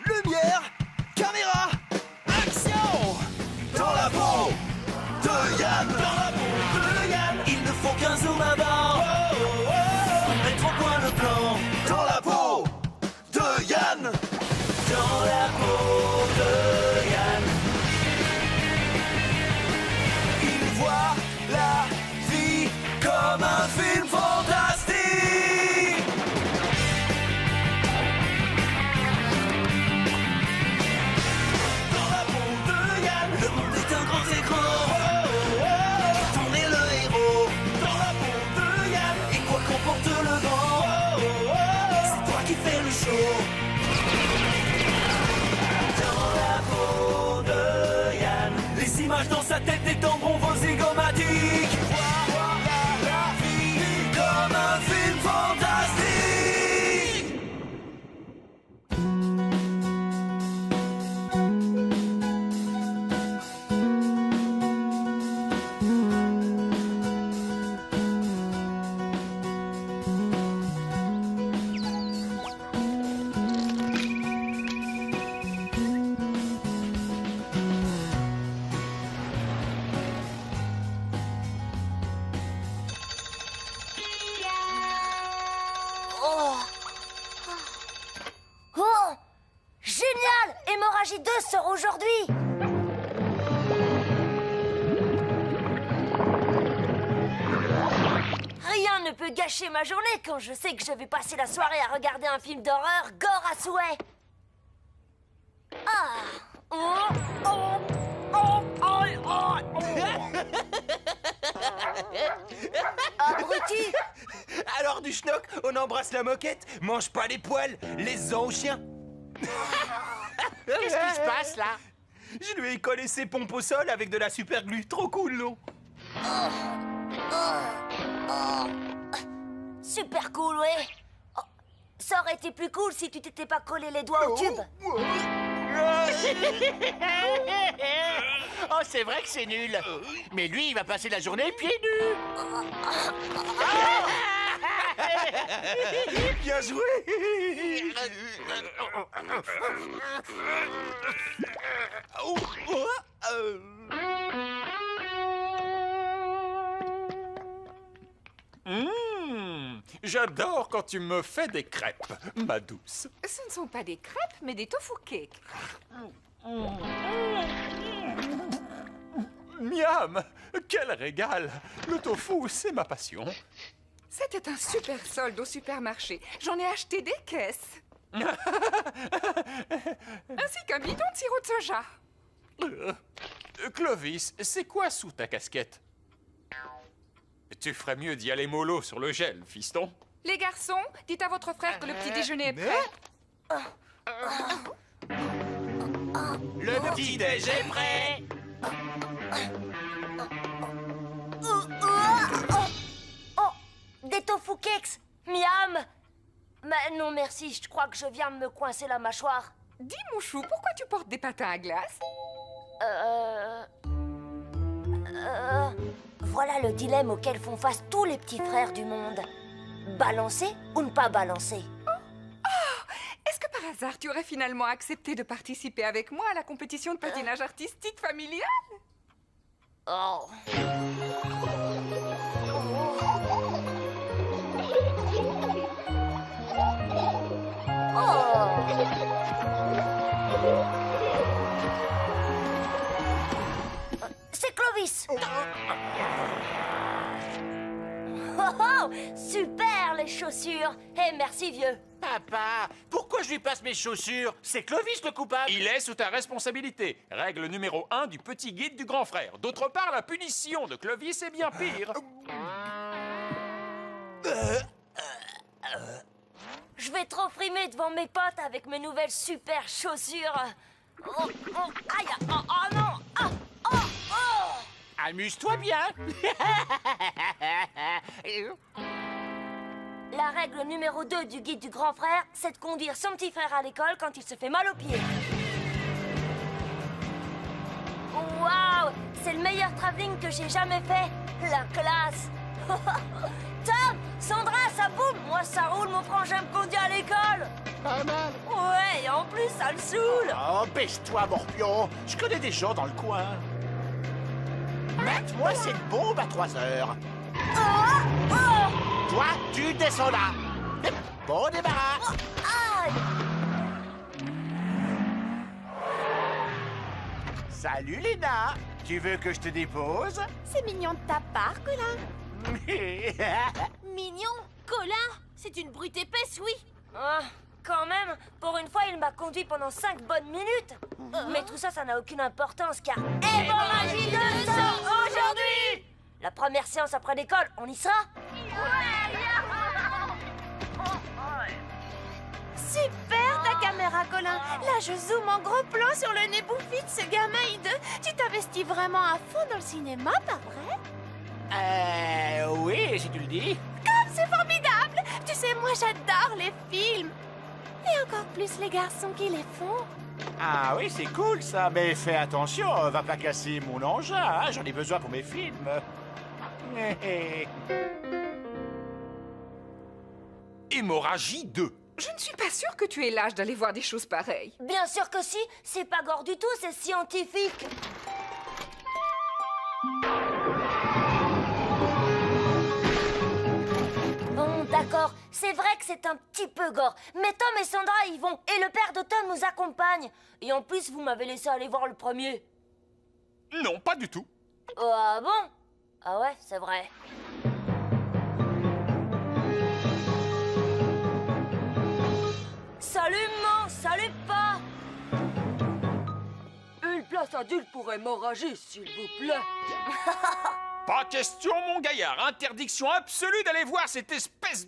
Lumière, caméra, action! Dans la peau de Yann, il ne faut qu'un zoom avant. Mettre au point le plan. Dans la peau de Yann, dans la peau de Yann. Il voit la vie comme un film fantastique. Dans sa tête détendront vos zygomatiques. Voir la vie comme un film fantastique. Hémorragie 2 sort aujourd'hui. Rien ne peut gâcher ma journée quand je sais que je vais passer la soirée à regarder un film d'horreur gore à souhait. Ah. Abruti. Alors du schnock, on embrasse la moquette, mange pas les poils, les os aux chiens. Qu'est-ce qui se passe là? Je lui ai collé ses pompes au sol avec de la super glue. Trop cool, non? Super cool, ouais. Oh, ça aurait été plus cool si tu t'étais pas collé les doigts au tube. Oh, c'est vrai que c'est nul. Mais lui, il va passer la journée pieds nus. Bien joué. J'adore quand tu me fais des crêpes, ma douce. Ce ne sont pas des crêpes, mais des tofu cakes. Miam! Quel régal! Le tofu, c'est ma passion. C'était un super solde au supermarché. J'en ai acheté des caisses. Ainsi qu'un bidon de sirop de soja. Clovis, c'est quoi sous ta casquette? Tu ferais mieux d'y aller mollo sur le gel, fiston. Les garçons, dites à votre frère que le petit déjeuner est prêt. Le petit déj est prêt. Des tofu cakes. Miam. Mais non, merci, je crois que je viens de me coincer la mâchoire. Dis, mon chou, pourquoi tu portes des patins à glace? Voilà le dilemme auquel font face tous les petits frères du monde. Balancer ou ne pas balancer? Est-ce que par hasard, tu aurais finalement accepté de participer avec moi à la compétition de patinage artistique familial? Oh. C'est Clovis. Oh, oh, super les chaussures. Eh, merci vieux. Papa, pourquoi je lui passe mes chaussures? C'est Clovis le coupable. Il est sous ta responsabilité. Règle numéro 1 du petit guide du grand frère. D'autre part, la punition de Clovis est bien pire. Je vais trop frimer devant mes potes avec mes nouvelles super chaussures. Oh, oh, aïe, oh, oh non, oh, oh, oh. Amuse-toi bien. La règle numéro 2 du guide du grand frère, c'est de conduire son petit frère à l'école quand il se fait mal aux pieds. Waouh, c'est le meilleur travelling que j'ai jamais fait. La classe. Tom, Sandra, ça boum. Moi, ça roule, mon frangin me conduit à l'école. Pas mal. Ouais, et en plus, ça le saoule. Oh, baisse-toi, Morpion. Je connais des gens dans le coin. Mate-moi cette bombe à 3 heures. Oh, oh, Toi, tu descends là. Bon débarras. aïe. Salut, Léna. Tu veux que je te dépose? C'est mignon de ta part, Colin. Mignon? Colin? C'est une brute épaisse, oui. Ah, quand même, pour une fois, il m'a conduit pendant 5 bonnes minutes. Mais tout ça, ça n'a aucune importance, car hémorragie de sang aujourd'hui. La première séance après l'école, on y sera? Super ta caméra, Colin. Là, je zoome en gros plan sur le nez bouffi de ce gamin hideux. Tu t'investis vraiment à fond dans le cinéma, pas vrai? Oui, si tu le dis. Comme c'est formidable! Tu sais, moi, j'adore les films. Et encore plus les garçons qui les font. Ah oui, c'est cool ça, mais fais attention, va pas casser mon engin, hein, j'en ai besoin pour mes films. Hémorragie 2. Je ne suis pas sûre que tu aies l'âge d'aller voir des choses pareilles. Bien sûr que si, c'est pas gore du tout, c'est scientifique. Bon, d'accord, c'est vrai que c'est un petit peu gore, mais Tom et Sandra y vont, et le père de Tom nous accompagne. Et en plus, vous m'avez laissé aller voir le premier. Non, pas du tout. Oh, ah bon? Ah ouais, c'est vrai. Salut, maman, salut, pas. Une place adulte pour hémorragie, s'il vous plaît. Pas question, mon gaillard. Interdiction absolue d'aller voir cette espèce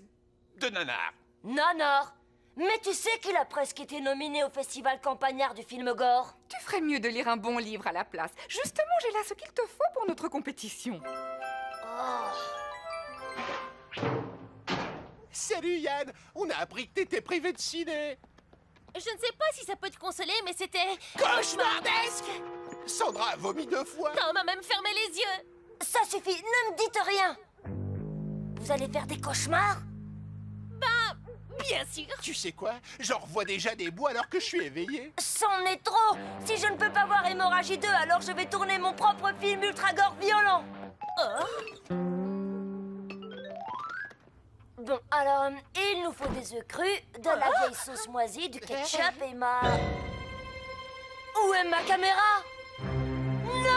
de nanar. Nanor, mais tu sais qu'il a presque été nominé au festival campagnard du film gore. Tu ferais mieux de lire un bon livre à la place. Justement, j'ai là ce qu'il te faut pour notre compétition. Salut Yann, on a appris que t'étais privé de ciné. Je ne sais pas si ça peut te consoler, mais c'était... Cauchemardesque. Sandra a vomi 2 fois. Tom a même fermé les yeux. Ça suffit, ne me dites rien. Vous allez faire des cauchemars? Bien sûr. Tu sais quoi? J'en revois déjà des bouts alors que je suis éveillé. C'en est trop. Si je ne peux pas voir Hémorragie 2, alors je vais tourner mon propre film ultra gore violent. Bon, alors, il nous faut des œufs crus, de la vieille sauce moisie, du ketchup et ma... Où est ma caméra? Non!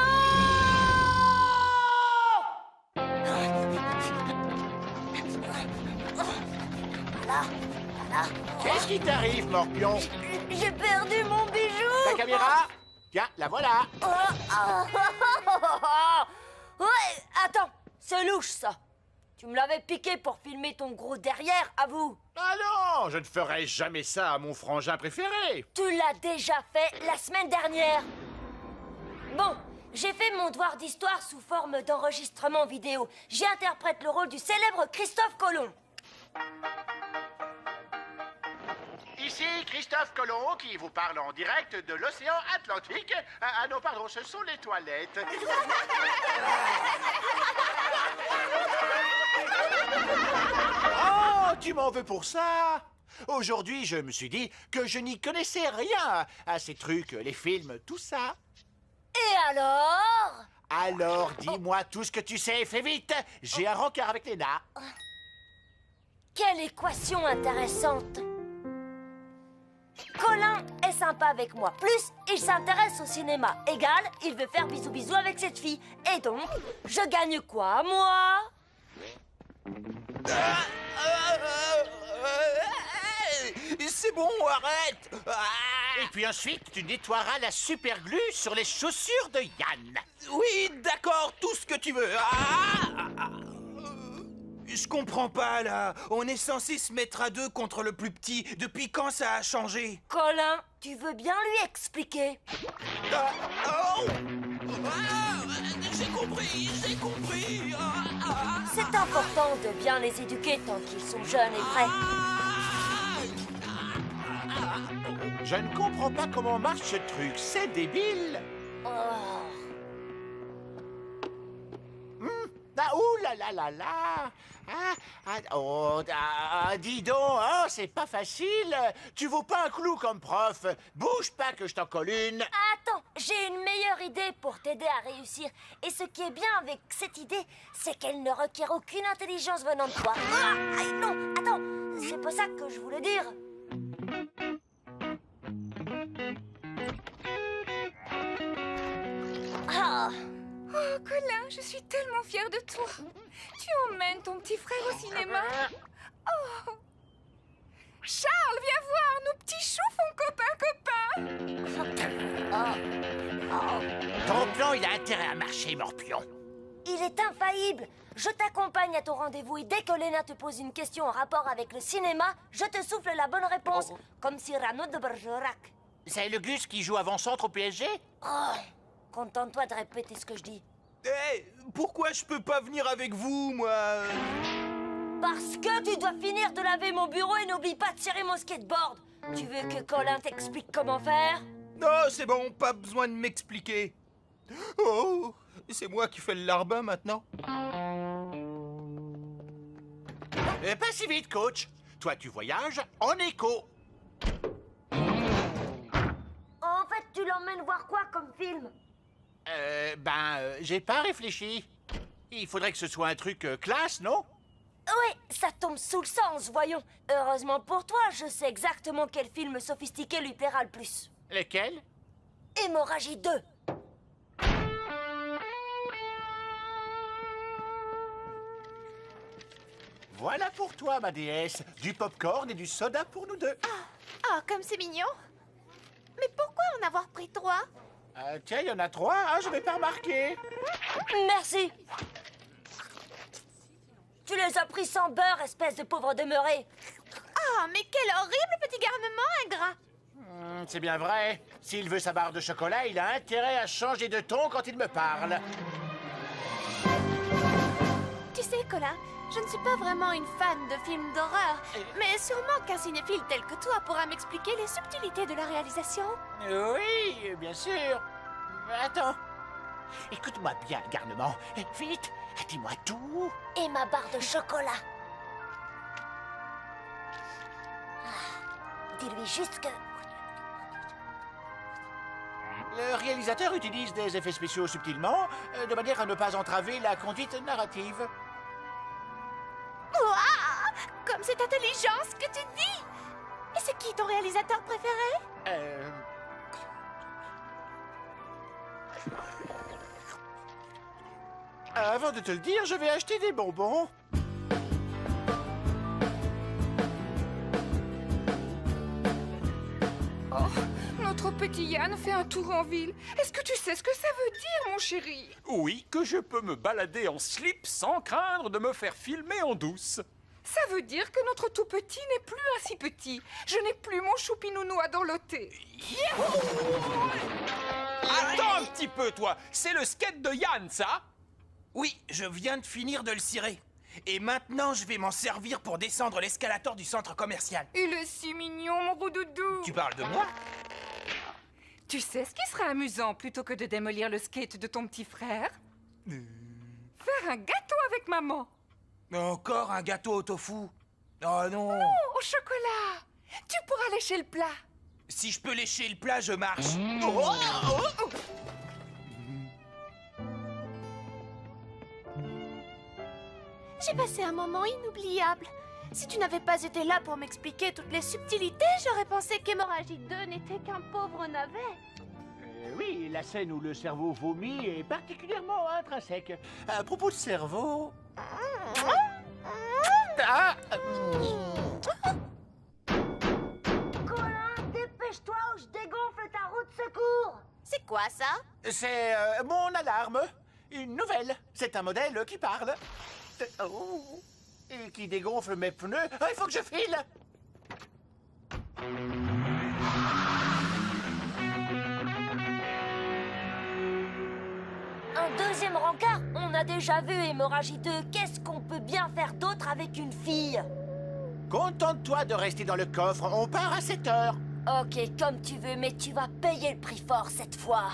Voilà. Qu'est-ce qui t'arrive, Morpion? J'ai perdu mon bijou. Ta caméra? Tiens, la voilà. Ouais, attends, c'est louche ça. Tu me l'avais piqué pour filmer ton gros derrière, avoue. Ah non, je ne ferai jamais ça à mon frangin préféré. Tu l'as déjà fait la semaine dernière. Bon, j'ai fait mon devoir d'histoire sous forme d'enregistrement vidéo. J'y interprète le rôle du célèbre Christophe Colomb. Ici Christophe Colomb qui vous parle en direct de l'océan Atlantique. Ah non, pardon, ce sont les toilettes. Oh, tu m'en veux pour ça? Aujourd'hui, je me suis dit que je n'y connaissais rien à ces trucs, les films, tout ça. Et alors? Alors, dis-moi tout ce que tu sais, fais vite. J'ai un rencard avec Léna. Quelle équation intéressante. Colin est sympa avec moi. Plus, il s'intéresse au cinéma. Égal, il veut faire bisous-bisous avec cette fille. Et donc, je gagne quoi, moi? C'est bon, arrête. Et puis ensuite, tu nettoieras la super glue sur les chaussures de Yann. Oui, d'accord, tout ce que tu veux. Je comprends pas, là. On est censé se mettre à 2 contre le plus petit. Depuis quand ça a changé? Colin, tu veux bien lui expliquer? J'ai compris, j'ai compris. C'est important de bien les éduquer tant qu'ils sont jeunes et prêts. Je ne comprends pas comment marche ce truc, c'est débile. Oh. Ah ouh là là là là. Dis donc, oh, c'est pas facile. Tu vaux pas un clou comme prof. Bouge pas que je t'en colle une. Attends, j'ai une meilleure idée pour t'aider à réussir. Et ce qui est bien avec cette idée, c'est qu'elle ne requiert aucune intelligence venant de toi. Ah, aïe, non, attends, c'est pas ça que je voulais dire. Ah, Oh, Colin, je suis tellement fière de toi. Tu emmènes ton petit frère au cinéma. Oh. Charles, viens voir, nos petits choux font copain-copain. Ton plan, il a intérêt à marcher, Morpion. il est infaillible. Je t'accompagne à ton rendez-vous et dès que Léna te pose une question en rapport avec le cinéma, je te souffle la bonne réponse, comme Cyrano de Bergerac. C'est le Gus qui joue avant-centre au PSG? Oh, contente-toi de répéter ce que je dis. Eh, pourquoi je peux pas venir avec vous, moi? Parce que tu dois finir de laver mon bureau et n'oublie pas de tirer mon skateboard. Tu veux que Colin t'explique comment faire? Non, c'est bon, pas besoin de m'expliquer. Oh, c'est moi qui fais le larbin maintenant. Pas si vite, coach. Toi, tu voyages en écho. En fait, tu l'emmènes voir quoi comme film? J'ai pas réfléchi. Il faudrait que ce soit un truc classe, non? Oui, ça tombe sous le sens, voyons. Heureusement pour toi, je sais exactement quel film sophistiqué lui plaira le plus. Lequel? Hémorragie 2. Voilà pour toi, ma déesse. Du popcorn et du soda pour nous deux. Oh, comme c'est mignon. Mais pourquoi en avoir pris 3? Tiens, il y en a 3, hein, je n'ai pas remarqué. Merci. Tu les as pris sans beurre, espèce de pauvre demeuré. Oh, mais quel horrible petit garnement ingrat. C'est bien vrai. S'il veut sa barre de chocolat, il a intérêt à changer de ton quand il me parle. Tu sais, Colin, je ne suis pas vraiment une fan de films d'horreur, mais sûrement qu'un cinéphile tel que toi pourra m'expliquer les subtilités de la réalisation. Oui, bien sûr. Attends. Écoute-moi bien, garnement. Vite, dis-moi tout. Et ma barre de chocolat. Ah, dis-lui juste que... Le réalisateur utilise des effets spéciaux subtilement, de manière à ne pas entraver la conduite narrative. Ouah! Comme c'est intelligent ce que tu dis! Et c'est qui ton réalisateur préféré? Avant de te le dire, je vais acheter des bonbons. Oh, notre petit Yann fait un tour en ville. Est-ce que tu sais ce que ça veut dire, mon chéri? Oui, que je peux me balader en slip sans craindre de me faire filmer en douce. Ça veut dire que notre tout petit n'est plus un si petit. Je n'ai plus mon choupinounou à dorloter. Attends un petit peu, toi. C'est le skate de Yann, ça? Oui, je viens de finir de le cirer. Et maintenant, je vais m'en servir pour descendre l'escalator du centre commercial. Il est si mignon, mon roudoudou. Tu parles de moi? Tu sais ce qui serait amusant plutôt que de démolir le skate de ton petit frère? Faire un gâteau avec maman. Encore un gâteau au tofu? Oh non! Oh, au chocolat. Tu pourras lécher le plat. Si je peux lécher le plat, je marche. J'ai passé un moment inoubliable. Si tu n'avais pas été là pour m'expliquer toutes les subtilités, j'aurais pensé qu'Hémorragie 2 n'était qu'un pauvre navet. Oui, la scène où le cerveau vomit est particulièrement intrinsèque. À propos de cerveau... Colin, dépêche-toi ou je dégonfle ta roue de secours. C'est quoi ça? C'est mon alarme. Une nouvelle. C'est un modèle qui parle. Et qui dégonfle mes pneus. Ah, il faut que je file. Un deuxième rencard? On a déjà vu Hémorragie 2. Qu'est-ce qu'on peut bien faire d'autre avec une fille? Contente-toi de rester dans le coffre. On part à 7 heures. Ok, comme tu veux, mais tu vas payer le prix fort cette fois.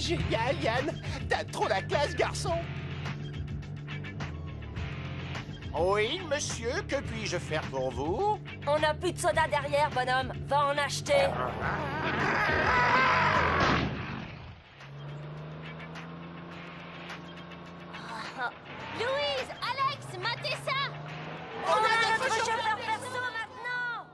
génial, Yann. T'as trop la classe, garçon. Oui, monsieur, que puis-je faire pour vous? On n'a plus de soda derrière, bonhomme. Va en acheter. Louise, Alex, matez ça! On a notre chauffeur perso maintenant.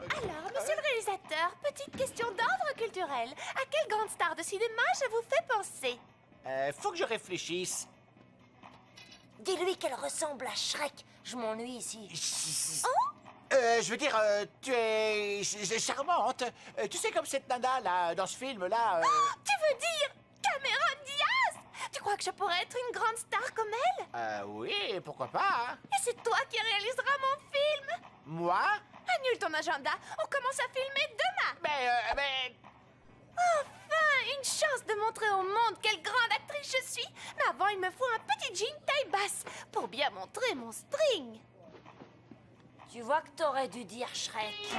Alors, monsieur le réalisateur, petite question d'ordre culturel. À quelle grande star de cinéma je vous fais penser? Faut que je réfléchisse. Dis-lui qu'elle ressemble à Shrek. Je m'ennuie ici. Je veux dire, tu es charmante. Tu sais, comme cette nana, là, dans ce film-là... Tu veux dire Cameron Diaz? Tu crois que je pourrais être une grande star comme elle? Oui, pourquoi pas, hein? Et c'est toi qui réaliseras mon film? Moi? Annule ton agenda, on commence à filmer demain! Mais... Enfin, une chance de montrer au monde quelle grande actrice je suis! Mais avant, il me faut un petit jean taille basse pour bien montrer mon string! Tu vois que t'aurais dû dire Shrek.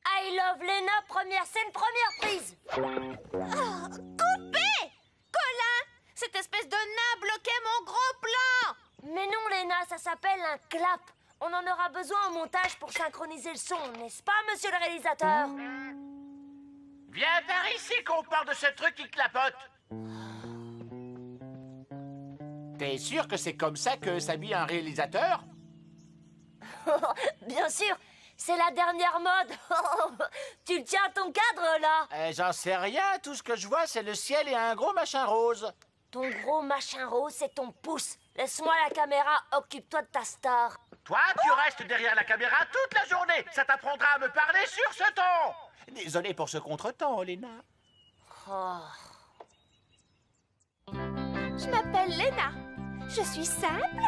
I love Lena, première scène, première prise. Oh, coupé! Colin! Cette espèce de nain bloquait mon gros plan! Mais non, Lena, ça s'appelle un clap. On en aura besoin au montage pour synchroniser le son, n'est-ce pas, monsieur le réalisateur? Viens par ici qu'on parle de ce truc qui clapote. T'es sûr que c'est comme ça que s'habille un réalisateur? Bien sûr, c'est la dernière mode. Tu le tiens à ton cadre, là? J'en sais rien. Tout ce que je vois, c'est le ciel et un gros machin rose. Ton gros machin rose, c'est ton pouce. Laisse-moi la caméra, occupe-toi de ta star. Toi, tu restes derrière la caméra toute la journée. Ça t'apprendra à me parler sur ce ton. Désolé pour ce contretemps, Léna. Oh. Je m'appelle Lena. Je suis simple.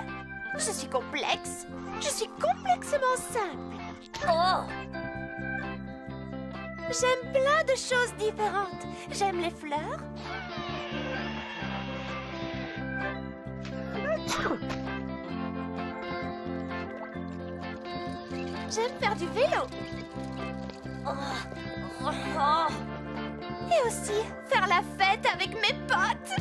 Je suis complexe. Je suis complexement simple. Oh. J'aime plein de choses différentes. J'aime les fleurs. J'aime faire du vélo. Et aussi faire la fête avec mes potes.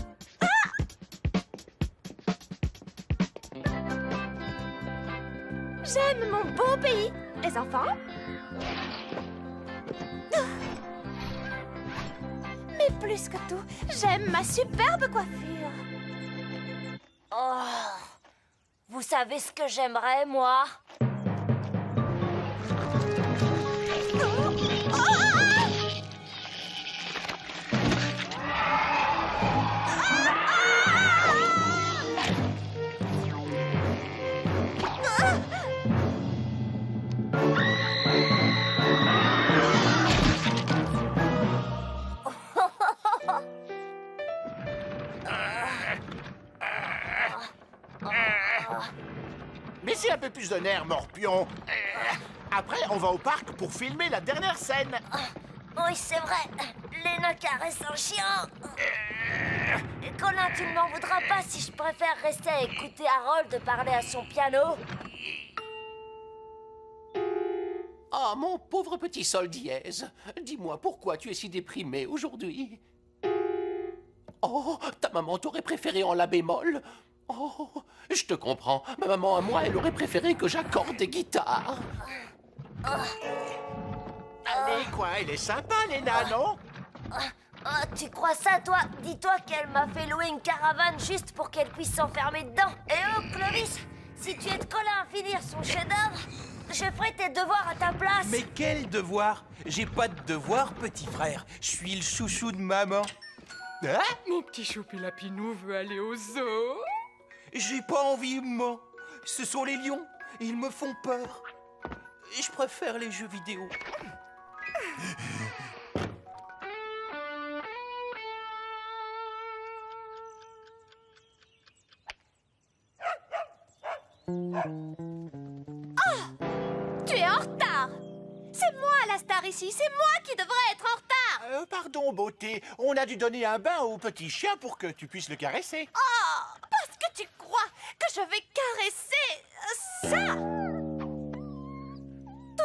J'aime mon beau pays. Les enfants? Mais plus que tout, j'aime ma superbe coiffure. Oh. Vous savez ce que j'aimerais, moi? Mais c'est un peu plus de nerfs, Morpion. Après, on va au parc pour filmer la dernière scène. Oui, c'est vrai. Lena caresse un chien. Et Colin, tu ne m'en voudras pas si je préfère rester à écouter Harold parler à son piano. Oh, mon pauvre petit sol dièse. Dis-moi, pourquoi tu es si déprimé aujourd'hui? Oh, ta maman t'aurait préféré en la bémol. Oh, je te comprends. Ma maman à moi, elle aurait préféré que j'accorde des guitares. Allez, quoi, elle est sympa, Léna, non? Oh, tu crois ça, toi? Dis-toi qu'elle m'a fait louer une caravane juste pour qu'elle puisse s'enfermer dedans. Et oh, Clovis, si tu aides Colin à finir son chef-d'œuvre, je ferai tes devoirs à ta place. Mais quel devoir? J'ai pas de devoir, petit frère. Je suis le chouchou de maman. Hein? Mon petit choupi-lapinou veut aller au zoo. J'ai pas envie, maman. Ce sont les lions. Ils me font peur. Et je préfère les jeux vidéo. Tu es en retard. C'est moi la star ici. C'est moi qui devrais être en retard. Pardon, beauté. On a dû donner un bain au petit chien pour que tu puisses le caresser. Oh, parce que tu crois que je vais caresser ça.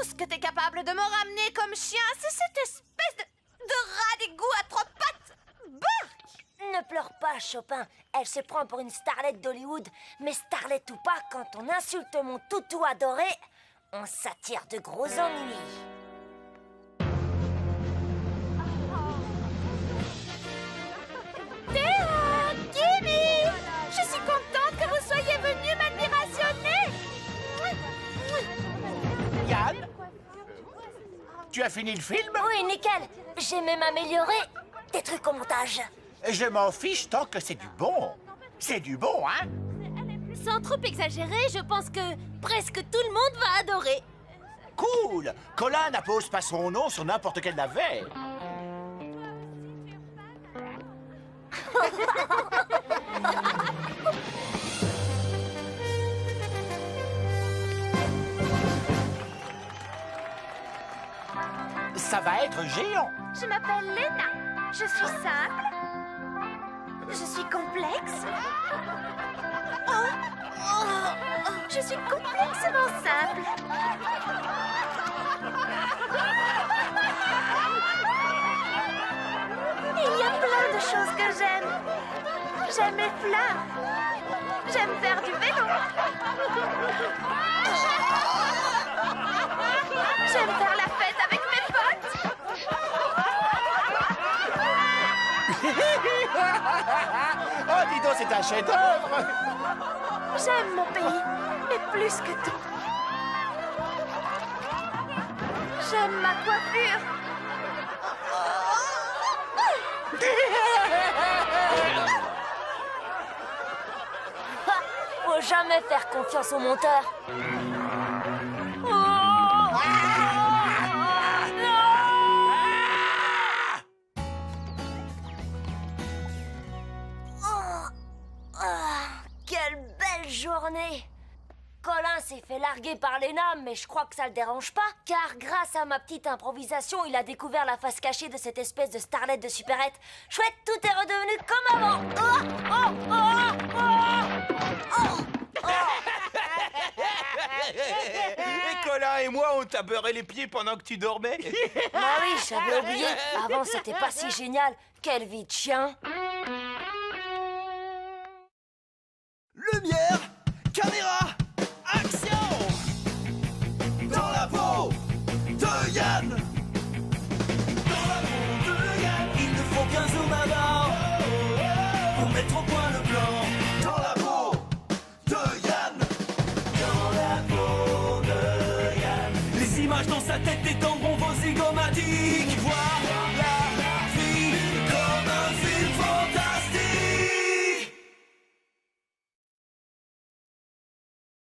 ce que t'es capable de me ramener comme chien. C'est cette espèce de rat d'égout à 3 pattes. Bah! Ne pleure pas, Chopin. Elle se prend pour une starlette d'Hollywood. Mais starlette ou pas, quand on insulte mon toutou adoré, on s'attire de gros ennuis. Théo, Kimi, je suis contente que vous soyez venus m'admirationner. Yann, tu as fini le film? Oui, nickel. J'ai même amélioré des trucs au montage. Je m'en fiche tant que c'est du bon. C'est du bon, hein? Sans trop exagérer, je pense que presque tout le monde va adorer. Cool! Colin n'appose pas son nom sur n'importe quel navet. Ça va être géant. Je m'appelle Lena. Je suis simple. Je suis complexe. Je suis complexement simple. Il y a plein de choses que j'aime. J'aime les fleurs. J'aime faire du vélo. J'aime faire la fête avec mes potes. Oh, dis donc, c'est un chef-d'œuvre. J'aime mon pays, mais plus que tout. J'aime ma coiffure. Faut jamais faire confiance au monteur. Quelle belle journée! Colin s'est fait larguer par Lena, mais je crois que ça le dérange pas, car grâce à ma petite improvisation, il a découvert la face cachée de cette espèce de starlette de supérette. Chouette, tout est redevenu comme avant. Et Colin et moi, on t'a beurré les pieds pendant que tu dormais. Ah oui, j'avais oublié. Avant, c'était pas si génial. Quelle vie de chien! Lumière, caméra, action! Dans la peau de Yann! Dans la peau de Yann! Il ne faut qu'un zoom avant pour mettre au point